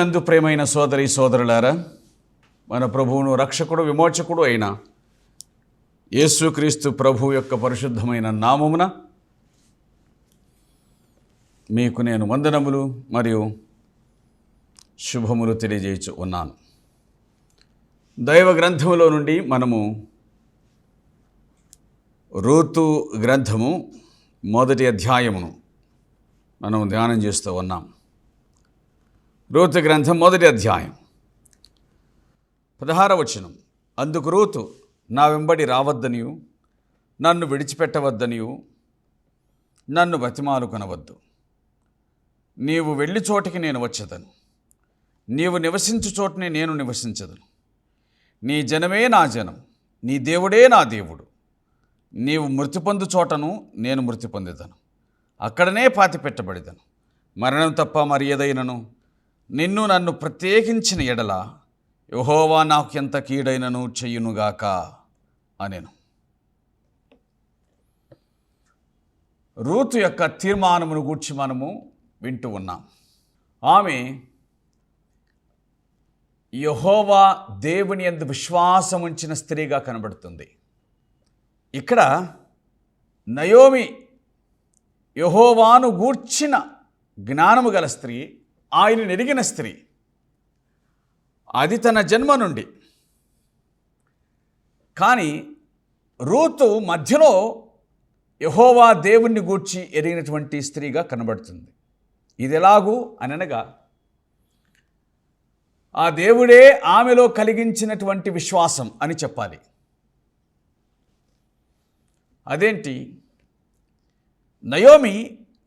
క్రీస్తునందు ప్రేమైన సోదరి సోదరులారా, మన ప్రభువును రక్షకుడు విమోచకుడు అయిన యేసుక్రీస్తు ప్రభు యొక్క పరిశుద్ధమైన నామమున మీకు నేను వందనములు మరియు శుభములు తెలియజేయచ్చు ఉన్నాను. దైవ గ్రంథములో నుండి మనము రూతు గ్రంథము మొదటి అధ్యాయమును మనం ధ్యానం చేస్తూ ఉన్నాం. రూతు గ్రంథం మొదటి అధ్యాయం 16వ వచనం. అందుకు రూతు, నా వెంబడి రావద్దనియు నన్ను విడిచిపెట్టవద్దనియు నన్ను బతిమాలుకొనవద్దు. నీవు వెళ్ళి చోటికి నేను వచ్చేదను, నీవు నివసించు చోటనే నేను నివసించదను. నీ జనమే నా జనం, నీ దేవుడే నా దేవుడు. నీవు మృతి పొందు చోటను నేను మృతి పొందేదను, అక్కడనే పాతి పెట్టబడేదను. మరణం తప్ప మరి ఏదైనను నిన్ను నన్ను ప్రత్యేకించిన ఎడల యెహోవా నాకు ఎంత కీడైనను చెయ్యునుగాక అనెను. రూతు యొక్క తీర్మానమును గూర్చి మనము వింటూ ఉన్నాం. ఆమె యెహోవా దేవుని యందు విశ్వాసం ఉంచిన స్త్రీగా కనబడుతుంది. ఇక్కడ నయోమి యెహోవాను గూర్చిన జ్ఞానము గల స్త్రీ, ఆయనను ఎరిగిన స్త్రీ. అది తన జన్మ నుండి. కానీ రూతు మధ్యలో యెహోవా దేవుణ్ణి గూర్చి ఎరిగినటువంటి స్త్రీగా కనబడుతుంది. ఇది ఎలాగూ అనగా ఆ దేవుడే ఆమెలో కలిగించినటువంటి విశ్వాసం అని చెప్పాలి. అదేంటి? నయోమి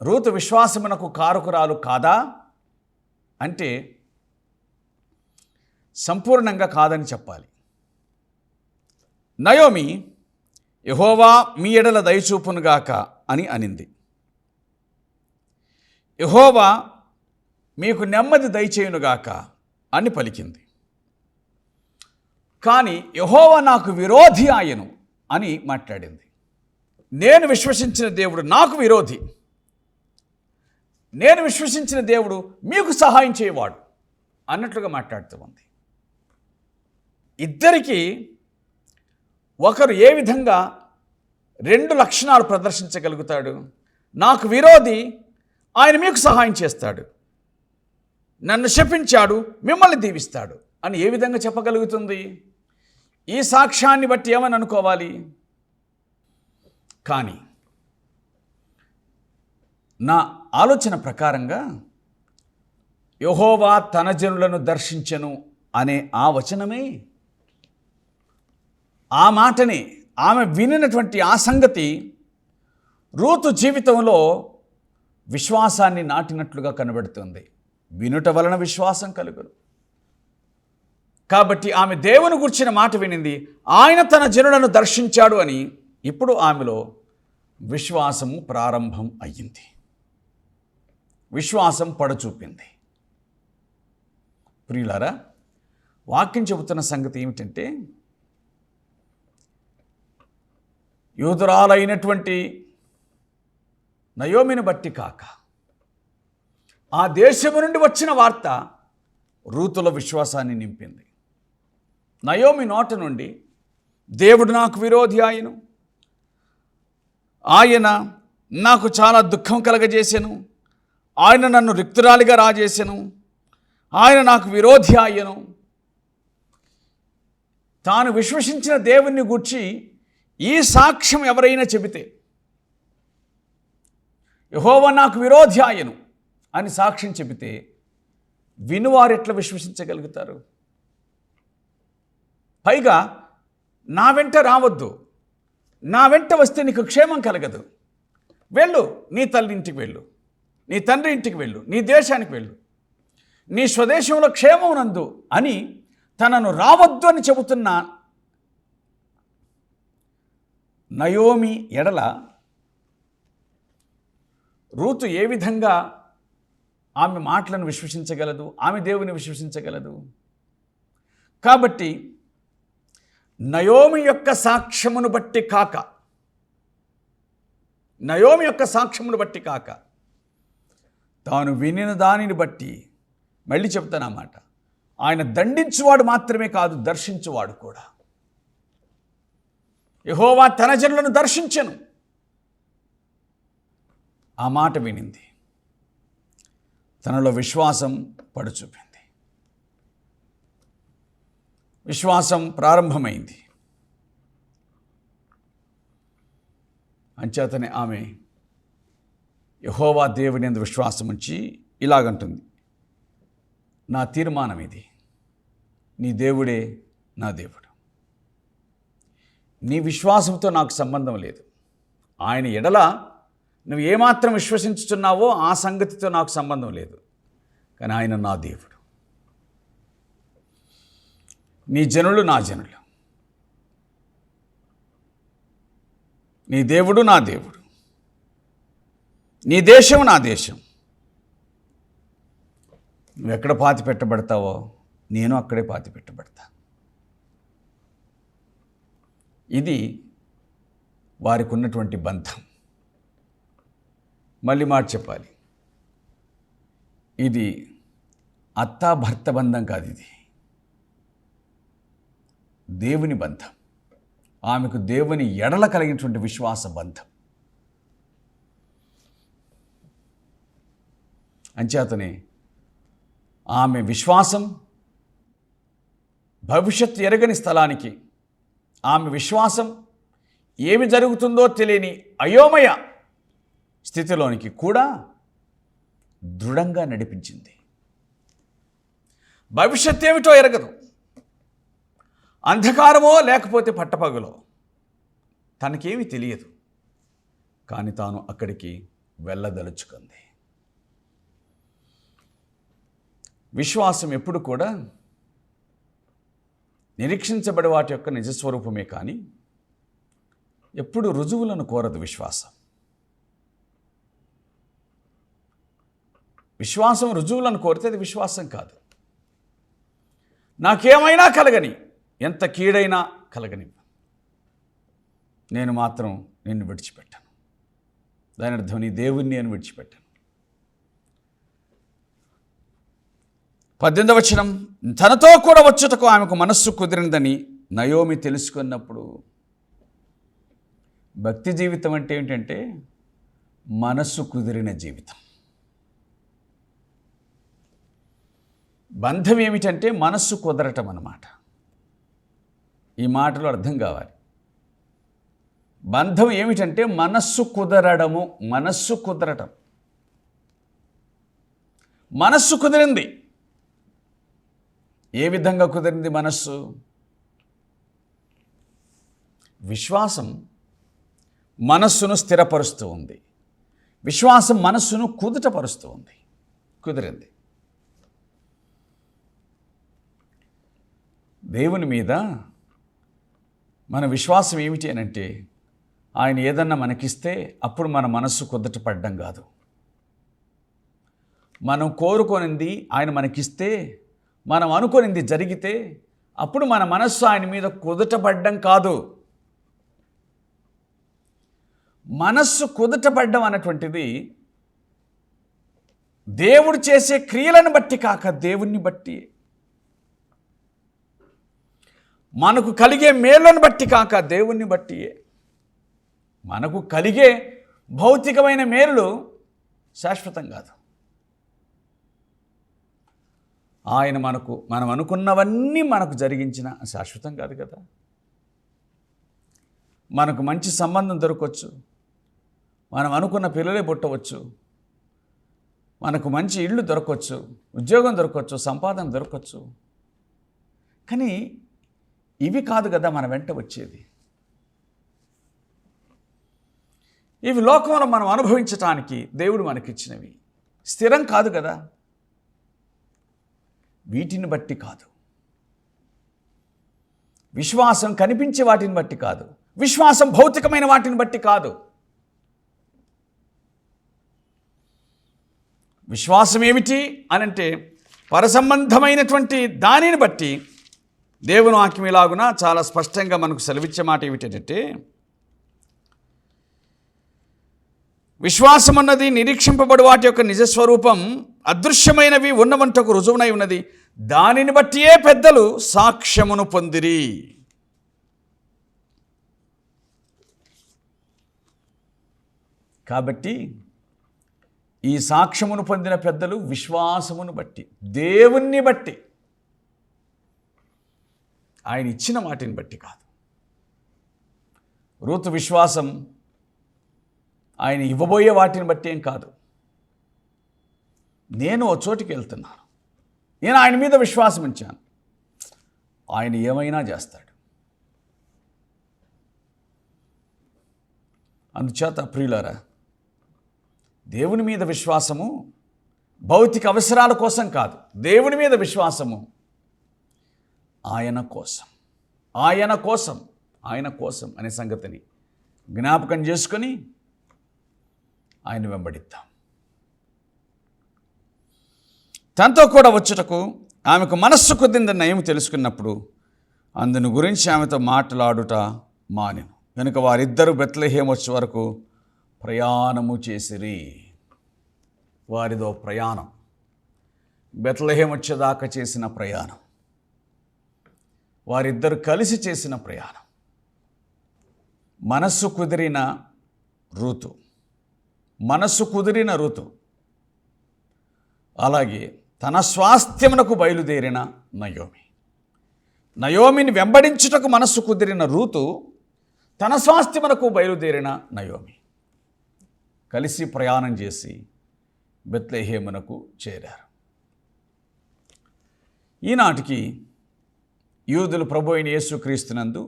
రూతు విశ్వాసమునకు కారకురాలు కాదా అంటే సంపూర్ణంగా కాదని చెప్పాలి. నయోమి యెహోవా మీ ఎడల దయచూపునుగాక అని అనింది. యెహోవా మీకు నెమ్మది దయచేయునుగాక అని పలికింది. కానీ యెహోవా నాకు విరోధి ఆయను అని మాట్లాడింది. నేను విశ్వసించిన దేవుడు నాకు విరోధి, నేను విశ్వసించిన దేవుడు మీకు సహాయం చేయవాడు అన్నట్లుగా మాట్లాడుతూ ఉంది. ఇద్దరికీ ఒకరు ఏ విధంగా రెండు లక్షణాలు ప్రదర్శించగలుగుతాడు? నాకు విరోధి, ఆయన మీకు సహాయం చేస్తాడు, నన్ను శపించాడు, మిమ్మల్ని దీవిస్తాడు అని ఏ విధంగా చెప్పగలుగుతుంది? ఈ సాక్ష్యాన్ని బట్టి ఏమని అనుకోవాలి? కానీ నా ఆలోచన ప్రకారంగా యెహోవా తన జనులను దర్శించెను అనే ఆ వచనమే, ఆ మాటనే, ఆమె వినినటువంటి ఆ సంగతి రూతు జీవితంలో విశ్వాసాన్ని నాటినట్లుగా కనబడుతుంది. వినుట వలన విశ్వాసం కలుగును. కాబట్టి ఆమె దేవుని గురించిన మాట వినింది, ఆయన తన జనులను దర్శించాడు అని. ఇప్పుడు ఆమెలో విశ్వాసము ప్రారంభం అయ్యింది, విశ్వాసం పడచూపింది. ప్రియులారా, వాక్యం చెబుతున్న సంగతి ఏమిటంటే, యూదురాలైనటువంటి నయోమిని బట్టి కాక ఆ దేశము నుండి వచ్చిన వార్త రూతుల విశ్వాసాన్ని నింపింది. నయోమి నోట నుండి దేవుడు నాకు విరోధి ఆయను, ఆయన నాకు చాలా దుఃఖం కలగజేసెను, ఆయన నన్ను రిక్తురాలిగా రాజేసెను, ఆయన నాకు విరోధి ఆయను. తాను విశ్వసించిన దేవుణ్ణి గూర్చి ఈ సాక్ష్యం ఎవరైనా చెబితే, యెహోవా నాకు విరోధి ఆయను అని సాక్ష్యం చెబితే వినువారు ఎట్లా విశ్వసించగలుగుతారు? పైగా నా వెంట రావద్దు, నా వెంట వస్తే నీకు క్షేమం కలగదు, వెళ్ళు, నీ తల్లి ఇంటికి వెళ్ళు, నీ తండ్రి ఇంటికి వెళ్ళు, నీ దేశానికి వెళ్ళు, నీ స్వదేశంలో క్షేమం నందు అని తనను రావద్దు అని చెబుతున్న నయోమి ఎడల రూతు ఏ విధంగా ఆమె మాటలను విశ్వసించగలదు? ఆమె దేవుని విశ్వసించగలదు. కాబట్టి నయోమి యొక్క సాక్ష్యమును బట్టి కాక, తాను వినిన దానిని బట్టి మళ్ళీ చెప్తాను ఆ మాట. ఆయన దండించువాడు మాత్రమే కాదు, దర్శించువాడు కూడా. యెహోవా తన జనులను దర్శించెను. ఆ మాట వినింది, తనలో విశ్వాసం పడుచూపింది, విశ్వాసం ప్రారంభమైంది. అంచేతనే ఆమె యెహోవా దేవుని యందు విశ్వాసం ఉంచి ఇలాగంటుంది, నా తీర్మానం ఇది, నీ దేవుడే నా దేవుడు. నీ విశ్వాసంతో నాకు సంబంధం లేదు. ఆయన ఎడల నువ్వు ఏమాత్రం విశ్వసించుతున్నావో ఆ సంగతితో నాకు సంబంధం లేదు. కానీ ఆయన నా దేవుడు, నీ జనులు నా జనులు, నీ దేవుడు నా దేవుడు, నీ దేశం నా దేశం. నువ్వు ఎక్కడ పాతి పెట్టబడతావో నేను అక్కడే పాతి పెట్టబడతా. ఇది వారికి ఉన్నటువంటి బంధం. మళ్ళీ మాట చెప్పాలి, ఇది అత్తా భర్త బంధం కాదు, ఇది దేవుని బంధం. ఆమెకు దేవుని ఎడల కలిగినటువంటి విశ్వాస బంధం. అంచేతనే ఆమె విశ్వాసం భవిష్యత్తు ఎరగని స్థలానికి, ఆమె విశ్వాసం ఏమి జరుగుతుందో తెలియని అయోమయ స్థితిలోనికి కూడా దృఢంగా నడిపించింది. భవిష్యత్తు ఏమిటో ఎరగదు, అంధకారమో లేకపోతే పట్టపగలో, తనకేమీ తెలియదు. కానీ తాను అక్కడికి వెళ్ళదలుచుకుంది. విశ్వాసం ఎప్పుడు కూడా నిరీక్షించబడే వాటి యొక్క నిజస్వరూపమే కానీ ఎప్పుడు రుజువులను కోరదు. విశ్వాసం రుజువులను కోరితే అది విశ్వాసం కాదు. నాకేమైనా కలగని, ఎంత కీడైనా కలగని, నేను మాత్రం నిన్ను విడిచిపెట్టాను. దాని అర్థం నీ దేవుణ్ణి నేను విడిచిపెట్టాను. 18వ వచనం, తనతో కూడా వచ్చుటకు ఆమెకు మనస్సు కుదిరిందని నయోమి తెలుసుకున్నప్పుడు. భక్తి జీవితం అంటే ఏంటంటే మనస్సు కుదిరిన జీవితం. బంధం ఏమిటంటే మనస్సు కుదరటం అన్నమాట. ఈ మాటలు అర్థం కావాలి. బంధం ఏమిటంటే మనస్సు కుదరడము, మనస్సు కుదరటం. మనస్సు కుదిరింది. ఏ విధంగా కుదిరింది మనస్సు? విశ్వాసం మనస్సును స్థిరపరుస్తూ ఉంది. విశ్వాసం మనస్సును కుదుటపరుస్తూ ఉంది. కుదిరింది. దేవుని మీద మన విశ్వాసం ఏమిటి అని అంటే, ఆయన ఏదన్నా మనకిస్తే అప్పుడు మన మనస్సు కుదుట పడ్డం కాదు. మనం కోరుకోనింది ఆయన మనకిస్తే, మనం అనుకోనింది జరిగితే అప్పుడు మన మనస్సు ఆయన మీద కుదుటపడ్డం కాదు. మనస్సు కుదుటపడ్డం అన్నటువంటిది దేవుడు చేసే క్రియలను బట్టి కాక దేవుణ్ణి బట్టి, మనకు కలిగే మేలును బట్టి కాక దేవుణ్ణి బట్టి. మనకు కలిగే భౌతికమైన మేలులు శాశ్వతం కాదు. ఆయన మనం అనుకున్నవన్నీ మనకు జరిగించిన శాశ్వతం కాదు కదా. మనకు మంచి సంబంధం దొరకవచ్చు, మనం అనుకున్న పిల్లలే పుట్టవచ్చు, మనకు మంచి ఇళ్ళు దొరకవచ్చు, ఉద్యోగం దొరకవచ్చు, సంపాదన దొరకవచ్చు. కానీ ఇవి కాదు కదా మన వెంట వచ్చేది. ఇవి లోకంలో మనం అనుభవించటానికి దేవుడు మనకిచ్చినవి, స్థిరం కాదు కదా. వీటిని బట్టి కాదు. విశ్వాసం కనిపించే వాటిని బట్టి కాదు. విశ్వాసం భౌతికమైన వాటిని బట్టి కాదు. విశ్వాసం ఏమిటి అనంటే పరసంబంధమైనటువంటి దానిని బట్టి దేవుని వాక్యం ఇలాగున చాలా స్పష్టంగా మనకు సెలవిచ్చే మాట ఏమిటంటే, విశ్వాసం అన్నది నిరీక్షింపబడి వాటి యొక్క నిజస్వరూపం అదృశ్యమైనవి ఉన్నవంటకు రుజువునై ఉన్నది. దానిని బట్టియే పెద్దలు సాక్ష్యమును పొందిరి. కాబట్టి ఈ సాక్ష్యమును పొందిన పెద్దలు విశ్వాసమును బట్టి, దేవుణ్ణి బట్టి, ఆయన ఇచ్చిన వాటిని బట్టి కాదు. రూతు విశ్వాసం ఆయన ఇవ్వబోయే వాటిని బట్టి ఏం కాదు. నేను ఓ చోటికి వెళ్తున్నాను, నేను ఆయన మీద విశ్వాసం ఉంచాను, ఆయన ఏమైనా చేస్తాడు. అందుచేత ప్రియులారా, దేవుని మీద విశ్వాసము భౌతిక అవసరాల కోసం కాదు, దేవుని మీద విశ్వాసము ఆయన కోసం, ఆయన కోసం, ఆయన కోసం అనే సంగతిని జ్ఞాపకం చేసుకొని ఆయన వెంబడిద్దాం. తనతో కూడా వచ్చుటకు ఆమెకు మనస్సు కుదిరిందని నయం తెలుసుకున్నప్పుడు అందుని గురించి ఆమెతో మాట్లాడుట మానెను. కనుక వారిద్దరూ బెత్లెహేము వచ్చే వరకు ప్రయాణము చేసిరి. వారిదో ప్రయాణం, బెత్లెహేము వచ్చేదాకా చేసిన ప్రయాణం, వారిద్దరు కలిసి చేసిన ప్రయాణం. మనస్సు కుదిరిన రూతు, మనస్సు కుదిరిన రూతు, అలాగే తన స్వాస్థ్యమునకు బయలుదేరిన నయోమి. నయోమిని వెంబడించుటకు మనస్సు కుదిరిన రూతు, తన స్వాస్థ్యమునకు బయలుదేరిన నయోమి కలిసి ప్రయాణం చేసి బెత్లెహేమునకు చేరారు. ఈనాటికి యూదులు ప్రభు అయిన యేసుక్రీస్తునందు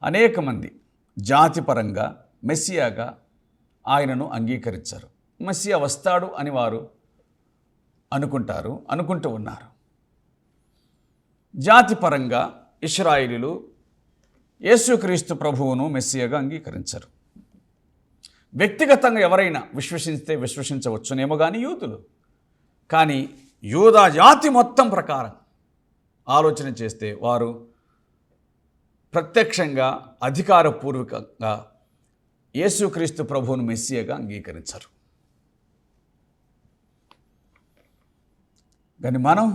అనేక మంది జాతిపరంగా మెస్సియాగా ఆయనను అంగీకరించారు. మెస్సియా వస్తాడు అని వారు అనుకుంటూ ఉన్నారు. జాతిపరంగా ఇశ్రాయేలీయులు యేసుక్రీస్తు ప్రభువును మెస్సియాగా అంగీకరించరు. వ్యక్తిగతంగా ఎవరైనా విశ్వసిస్తే విశ్వసించవచ్చునేమో కానీ యూదులు, కానీ యూదా జాతి మొత్తం ప్రకారం ఆలోచన చేస్తే వారు ప్రత్యక్షంగా అధికారపూర్వకంగా యేసుక్రీస్తు ప్రభువును మెస్సియాగా అంగీకరించరు. కానీ మనం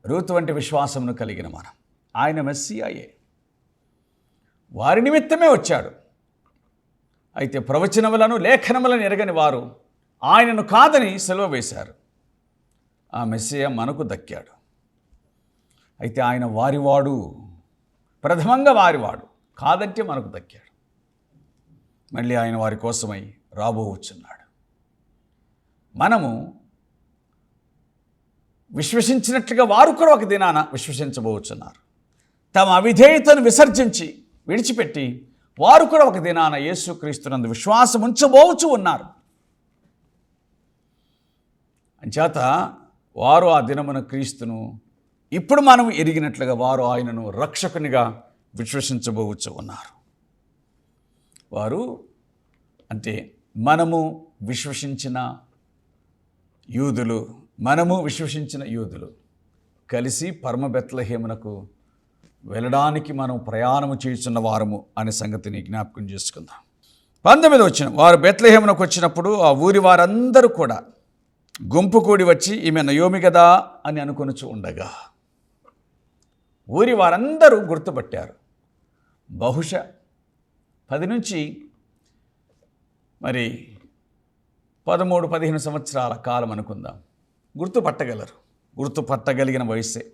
రూతు వంటి విశ్వాసమును కలిగిన మనం, ఆయన మెస్సియాయే, వారి నిమిత్తమే వచ్చాడు. అయితే ప్రవచనములను లేఖనములను ఎరగని వారు ఆయనను కాదని సెలవు వేశారు. ఆ మెస్సియా మనకు దక్కాడు. అయితే ఆయన వారివాడు, ప్రథమంగా వారివాడు, కాదంటే మనకు దక్కాడు. మళ్ళీ ఆయన వారి కోసమై రాబోవచ్చున్నాడు. మనము విశ్వసించినట్లుగా వారు కూడా ఒక దినాన విశ్వసించబోవచ్చున్నారు. తమ అవిధేయతను విడిచిపెట్టి వారు కూడా ఒక దినాన యేసుక్రీస్తునందు విశ్వాసం ఉంచబోవచ్చు ఉన్నారు. అంచేత వారు ఆ దినమున క్రీస్తును ఇప్పుడు మనం ఎరిగినట్లుగా వారు ఆయనను రక్షకునిగా విశ్వసించబోవచ్చు ఉన్నారు. వారు అంటే మనము విశ్వసించిన యూదులు కలిసి పరమ బెత్లెహేమునకు వెళ్ళడానికి మనం ప్రయాణము చేస్తున్న వారము అనే సంగతిని జ్ఞాపకం చేసుకుందాం. 19వ వచనం, వారు బెత్లెహేమునకు వచ్చినప్పుడు ఆ ఊరి వారందరూ కూడా గుంపు కూడి వచ్చి ఈమె నయోమి కదా అని అనుకొనుచు ఉండగా, ఊరి వారందరూ గుర్తుపట్టారు. బహుశా 10 నుంచి 13-15 సంవత్సరాల కాలం అనుకుందాం. గుర్తుపట్టగలిగిన వయస్సే.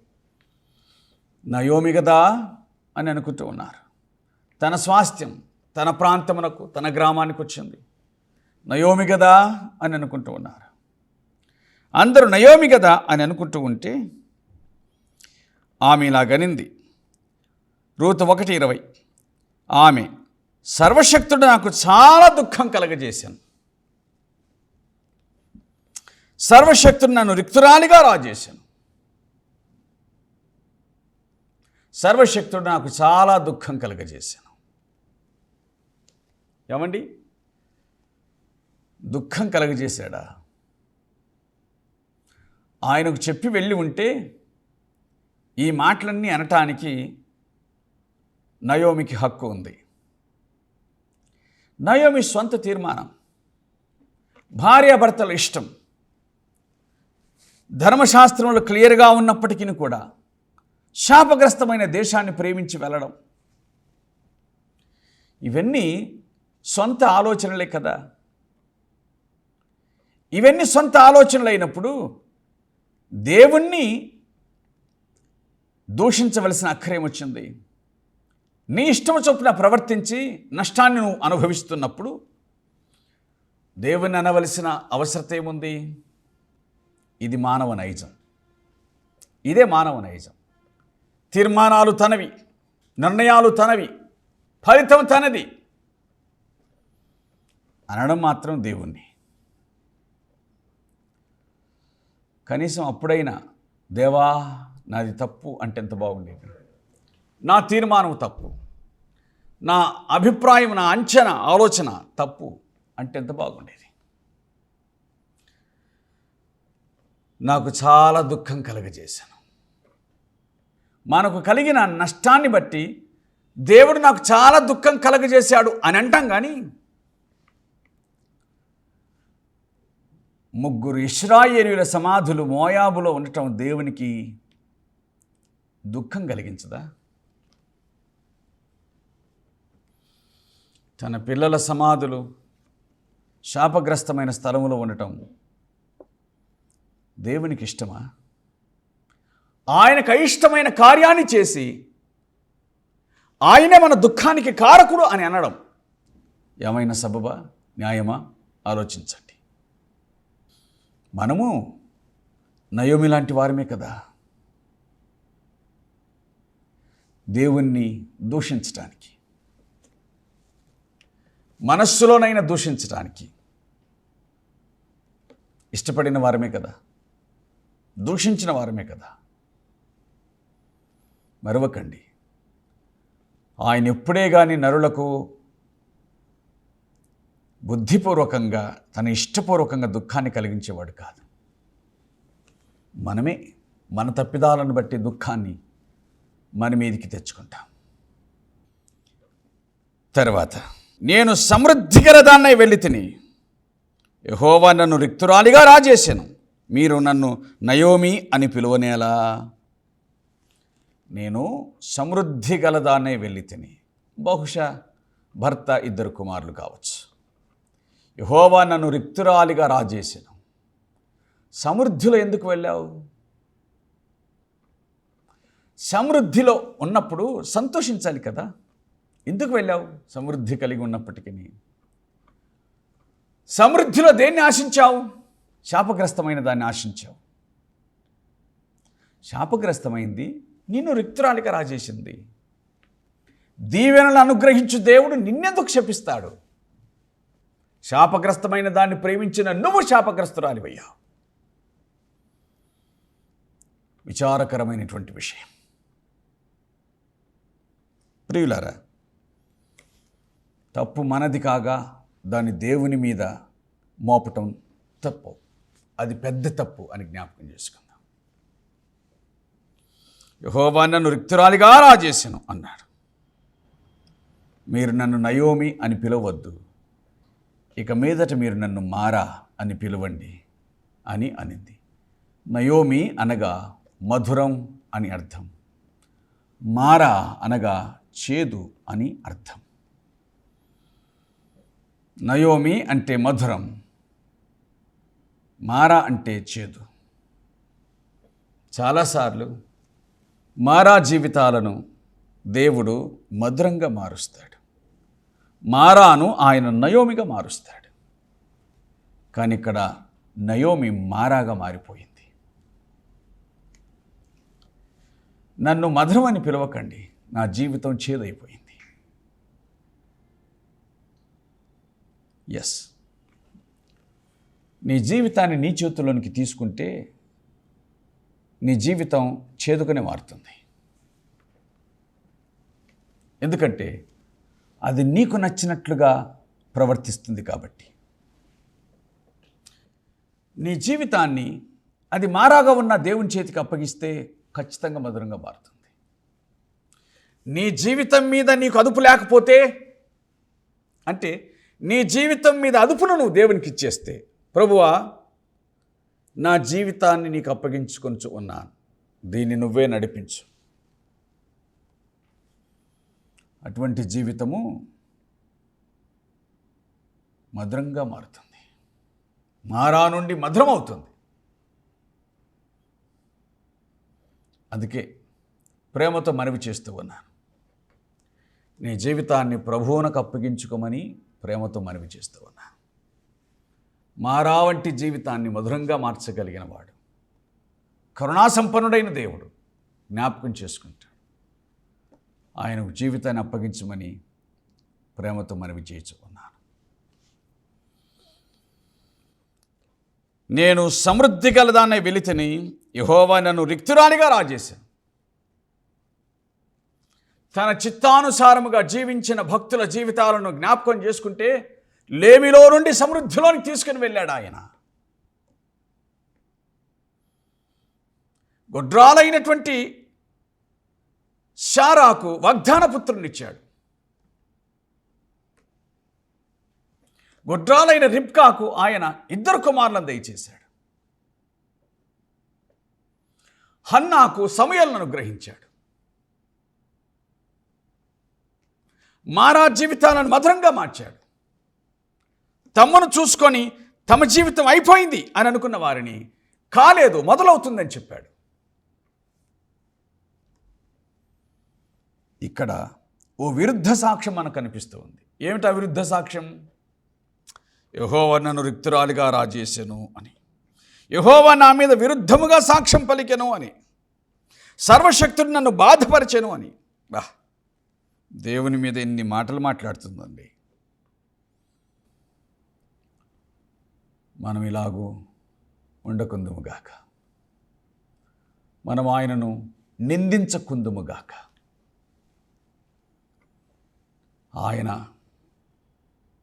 నయోమి కదా అని అనుకుంటూ ఉన్నారు. తన స్వాస్థ్యం తన ప్రాంతమునకు, తన గ్రామానికి వచ్చింది. నయోమి కదా అని అనుకుంటూ ఉన్నారు. అందరూ నయోమి కదా అని అనుకుంటూ ఉంటే ఆమె ఇలాగనింది. రూతు 1:20, ఆమె సర్వశక్తుడు నాకు చాలా దుఃఖం కలగజేశాను. సర్వశక్తుడు నన్ను రిక్తురాలిగా రాజేశాను. సర్వశక్తుడు నాకు చాలా దుఃఖం కలగజేశాను. ఏమండి, దుఃఖం కలగజేశాడా? ఆయనకు చెప్పి వెళ్ళి ఉంటే ఈ మాటలన్నీ అనటానికి నయోమికి హక్కు ఉంది. నయోమి సొంత తీర్మానం, భార్యాభర్తల ఇష్టం ధర్మశాస్త్రంలో క్లియర్గా ఉన్నప్పటికీ కూడా శాపగ్రస్తమైన దేశాన్ని ప్రేమించి వెళ్ళడం, ఇవన్నీ సొంత ఆలోచనలే కదా. ఇవన్నీ సొంత ఆలోచనలు అయినప్పుడు దేవుణ్ణి దూషించవలసిన అక్కరేం వచ్చింది? నీ ఇష్టం చొప్పున ప్రవర్తించి నష్టాన్ని నువ్వు అనుభవిస్తున్నప్పుడు దేవుని అనవలసిన అవసరత ఏముంది? ఇది మానవ నైజం. ఇదే మానవ నైజం. తీర్మానాలు తనవి, నిర్ణయాలు తనవి, ఫలితం తనది అనడం మాత్రం దేవుణ్ణి. కనీసం అప్పుడైనా దేవా నాది తప్పు అంటే ఎంత బాగుండేది. నా తీర్మానం తప్పు, నా అభిప్రాయం, నా అంచనా, ఆలోచన తప్పు అంటే ఎంత బాగుండేది. నాకు చాలా దుఃఖం కలగజేశాను. మనకు కలిగిన నష్టాన్ని బట్టి దేవుడు నాకు చాలా దుఃఖం కలగజేశాడు అని అంటాం. కానీ 3 ఇశ్రాయేలీయుల సమాధులు మోయాబులో ఉండటం దేవునికి దుఃఖం కలిగించదా? తన పిల్లల సమాధులు శాపగ్రస్తమైన స్థలంలో ఉండటం దేవునికి ఇష్టమా? ఆయనకు అయిష్టమైన కార్యాన్ని చేసి ఆయనే మన దుఃఖానికి కారకుడు అని అనడం ఏమైనా సబబా, న్యాయమా? ఆలోచించండి. మనము నయోమి లాంటి వారమే కదా. దేవుణ్ణి దూషించటానికి, మనస్సులోనైనా దూషించటానికి ఇష్టపడిన వారమే కదా, దూషించిన వారమే కదా. మరవకండి, ఆయన ఎప్పుడే కానీ నరులకు బుద్ధిపూర్వకంగా, తన ఇష్టపూర్వకంగా దుఃఖాన్ని కలిగించేవాడు కాదు. మనమే మన తప్పిదాలను బట్టి దుఃఖాన్ని మన మీదికి తెచ్చుకుంటాం. తర్వాత, నేను సమృద్ధి గలదాన్నై వెళ్ళి తిని యెహోవా నన్ను రిక్తురాలిగా రాజేశాను, మీరు నన్ను నయోమి అని పిలువనేలా. నేను సమృద్ధి గలదాన్నై వెళ్ళి తిని, బహుశా భర్త 2 కుమారులు కావచ్చు. యెహోవా నన్ను రిక్తురాలిగా రాజేశాను. సమృద్ధిలో ఎందుకు వెళ్ళావు? సమృద్ధిలో ఉన్నప్పుడు సంతోషించాలి కదా. ఎందుకు వెళ్ళావు? సమృద్ధి కలిగి ఉన్నప్పటికీ సమృద్ధిలో దేన్ని ఆశించావు? శాపగ్రస్తమైన దాన్ని ఆశించావు. శాపగ్రస్తమైంది నిన్ను రిక్తురాలిగా రాజేసింది. దీవెనలు అనుగ్రహించు దేవుడు నిన్నెందుకు శపిస్తాడు? శాపగ్రస్తమైన దాన్ని ప్రేమించిన నువ్వు శాపగ్రస్తురాలివయ్యావు. విచారకరమైనటువంటి విషయం. ప్రియులారా, తప్పు మనది కాగా దాన్ని దేవుని మీద మోపటం తప్పు. అది పెద్ద తప్పు అని జ్ఞాపకం చేసుకుందాం. యెహోవా నన్ను రిక్తురాలిగా రాజేశాను అన్నాడు. మీరు నన్ను నయోమి అని పిలవద్దు, ఇక మీదట మీరు నన్ను మారా అని పిలవండి అని అనింది. నయోమి అనగా మధురం అని అర్థం, మారా అనగా చేదు అని అర్థం. నయోమి అంటే మధురం, మారా అంటే చేదు. చాలాసార్లు మారా జీవితాలను దేవుడు మధురంగా మారుస్తాడు, మారాను ఆయన నయోమిగా మారుస్తాడు. కానీ ఇక్కడ నయోమి మారాగా మారిపోయింది. నన్ను మధురం అని పిలవకండి, నా జీవితం చేదైపోయింది. ఎస్, నీ జీవితాన్ని నీ చేతుల్లోనికి తీసుకుంటే నీ జీవితం చేదుగానే మారుతుంది. ఎందుకంటే అది నీకు నచ్చినట్లుగా ప్రవర్తిస్తుంది కాబట్టి. నీ జీవితాన్ని అది మారాగా ఉన్న దేవుని చేతికి అప్పగిస్తే ఖచ్చితంగా మధురంగా మారుతుంది. నీ జీవితం మీద నీకు అదుపు లేకపోతే, అంటే నీ జీవితం మీద అదుపును నువ్వు దేవునికి ఇచ్చేస్తే ప్రభువా, నా జీవితాన్ని నీకు అప్పగించుకొనుచు ఉన్నాను, దీన్ని నువ్వే నడిపించు. అటువంటి జీవితము మధురంగా మారుతుంది, మారా నుండి మధురం అవుతుంది. అందుకే ప్రేమతో మనవి చేస్తూ ఉన్నాను, నీ జీవితాన్ని ప్రభువునకు అప్పగించుకోమని ప్రేమతో మనవి చేస్తూ ఉన్నాను. మారా వంటి జీవితాన్ని మధురంగా మార్చగలిగిన వాడు, కరుణాసంపన్నుడైన దేవుడు జ్ఞాపకం చేసుకుంటాడు. ఆయనకు జీవితాన్ని అప్పగించమని ప్రేమతో మనవి చేస్తూ ఉన్నాను. నేను సమృద్ధి గలదాన్ని వెలితిని, యెహోవా నన్ను రిక్తురాలిగా రాజేశాను. తన చిత్తానుసారముగా జీవించిన భక్తుల జీవితాలను జ్ఞాపకం చేసుకుంటే లేమిలో నుండి సమృద్ధిలోనికి తీసుకుని వెళ్ళాడు ఆయన. గొడ్రాలైనటువంటి శారాకు వాగ్దాన పుత్రునిచ్చాడు. గొడ్రాలైన రిబ్కాకు ఆయన 2 కుమారులను దయచేశాడు. హన్నాకు సమూయేలును అనుగ్రహించాడు. మారా జీవితాలను మధురంగా మార్చాడు. తమను చూసుకొని తమ జీవితం అయిపోయింది అని అనుకున్న వారిని కాలేదు, మొదలవుతుందని చెప్పాడు. ఇక్కడ ఓ విరుద్ధ సాక్ష్యం మనకు కనిపిస్తూ ఉంది. ఏమిటా విరుద్ధ సాక్ష్యం? యెహోవా నన్ను రిక్తురాలిగా రాజేసెను అని, యెహోవా నా మీద విరుద్ధముగా సాక్ష్యం పలికెను అని, సర్వశక్తుడు నన్ను బాధపరిచెను అని. దేవుని మీద ఎన్ని మాటలు మాట్లాడుతుందండి. మనం ఇలాగూ ఉండకుందుముగాక, మనం ఆయనను నిందించకుందుముగాక. ఆయన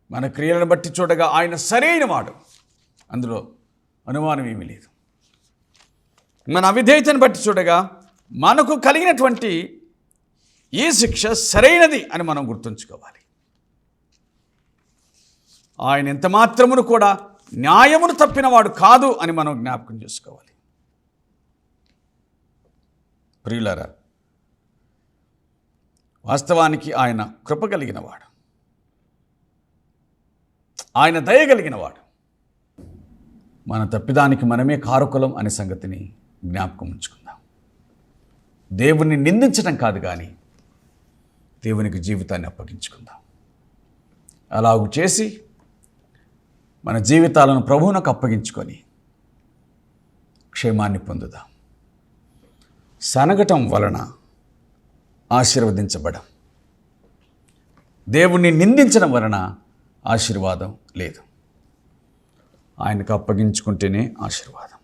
మన క్రియలను బట్టి చూడగా ఆయన సరైన వాడు, అందులో అనుమానం ఏమీ లేదు. మన అవిధేయతను బట్టి చూడగా మనకు కలిగినటువంటి ఈ శిక్ష సరైనది అని మనం గుర్తుంచుకోవాలి. ఆయన ఎంత మాత్రమును కూడా న్యాయమును తప్పినవాడు కాదు అని మనం జ్ఞాపకం చేసుకోవాలి. ప్రియులారా, వాస్తవానికి ఆయన కృప కలిగినవాడు, ఆయన దయ కలిగినవాడు. మన తప్పిదానికి మనమే కారకులం అనే సంగతిని జ్ఞాపకం ఉంచుకుందాం. దేవుణ్ణి నిందించడం కాదు కానీ దేవునికి జీవితాన్ని అప్పగించుకుందాం. అలాగూ చేసి మన జీవితాలను ప్రభువునకు అప్పగించుకొని క్షేమాన్ని పొందుదాం. సనగటం వలన ఆశీర్వదించబడం, దేవుణ్ణి నిందించడం వలన ఆశీర్వాదం లేదు. ఆయనకు అప్పగించుకుంటేనే ఆశీర్వాదం,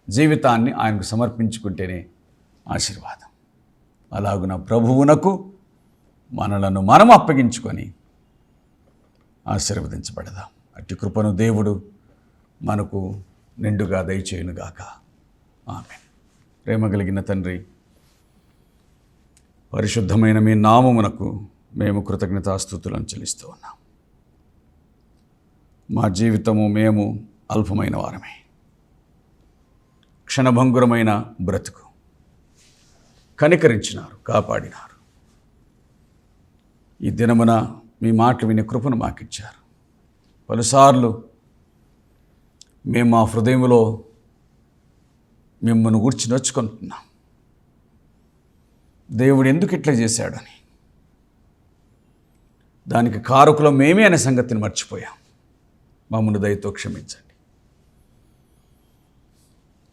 జీవితాన్ని ఆయనకు సమర్పించుకుంటేనే ఆశీర్వాదం. అలాగున ప్రభువునకు మనలను మనం అప్పగించుకొని ఆశీర్వదించబడదాం. అట్టి కృపను దేవుడు మనకు నిండుగా దయచేయునుగాక. ఆమేన్. ప్రేమ కలిగిన తండ్రి, పరిశుద్ధమైన మీ నామమునకు మేము కృతజ్ఞతాస్తుతులను చెల్లిస్తూ ఉన్నాం. మా జీవితము మేము అల్పమైన వారమే, క్షణభంగురమైన బ్రతుకు. కనికరించినారు, కాపాడినారు. ఈ దినమున మీ మాటలు వినే కృపను మాకిచ్చారు. పలుసార్లు మేము మా హృదయంలో మిమ్మల్ని గురించి నొచ్చుకుంటున్నాం. దేవుడు ఎందుకు ఇట్లా చేశాడని, దానికి కారకులం మేమే అనే సంగతిని మర్చిపోయాం. మమ్మల్ని దయతో క్షమించండి.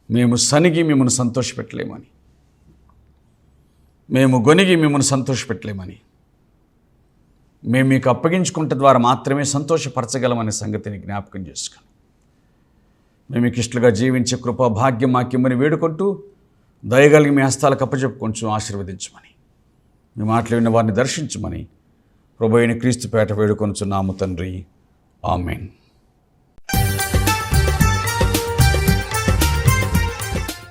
మేము సనిగి మిమ్మల్ని సంతోషపెట్టలేమని, మేము గొనిగి మిమ్మల్ని సంతోషపెట్టలేమని, మేము మీకు అప్పగించుకుంట ద్వారా మాత్రమే సంతోషపరచగలమనే సంగతిని జ్ఞాపకం చేసుకొని మేము మీకు ఇష్టలుగా జీవించే కృపా భాగ్యం మాకిమ్మని వేడుకుంటూ దయగలిగి మీ హస్తాలకు అప్పచెప్పుకొంచెం ఆశీర్వదించమని, మీ మాటలు విన్న వారిని దర్శించమని ప్రభువైన క్రీస్తు పేట వేడుకొనుచున్నాము తండ్రి. ఆమేన్.